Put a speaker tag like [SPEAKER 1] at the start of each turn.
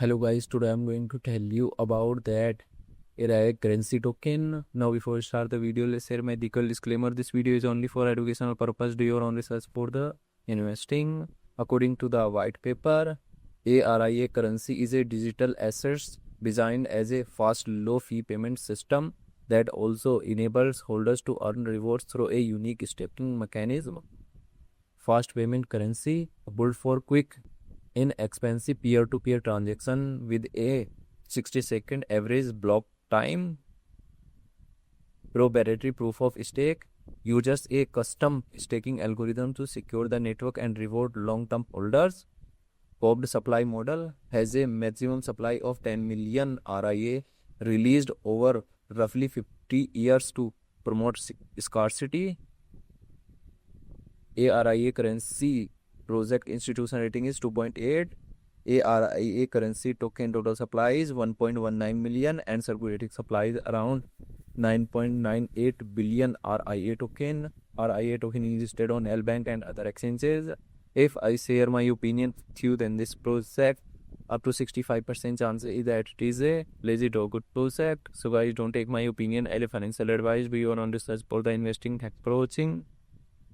[SPEAKER 1] Hello guys, today I'm going to tell you about that RIA currency token. Now before we start the video, let's share my legal disclaimer. This video is only for educational purpose. Do your own research for the investing. According to the white paper, aRIA currency is a digital asset designed as a fast low fee payment system that also enables holders to earn rewards through a unique staking mechanism. Fast payment currency built for quick inexpensive peer-to-peer transaction with a 60-second average block time. Proprietary proof of stake uses a custom staking algorithm to secure the network and reward long-term holders. Capped supply model has a maximum supply of 10 million RIA released over roughly 50 years to promote scarcity. aRIA currency project institution rating is 2.8. aRIA currency token total supply is 1.19 million and circulating supply is around 9.98 billion RIA token. RIA token is listed on L Bank and other exchanges. If I share my opinion with you, then this project up to 65% chance is that it is a legit or good project. So guys, don't take my opinion as financial advice. Be your own research for the investing. Thanks for watching.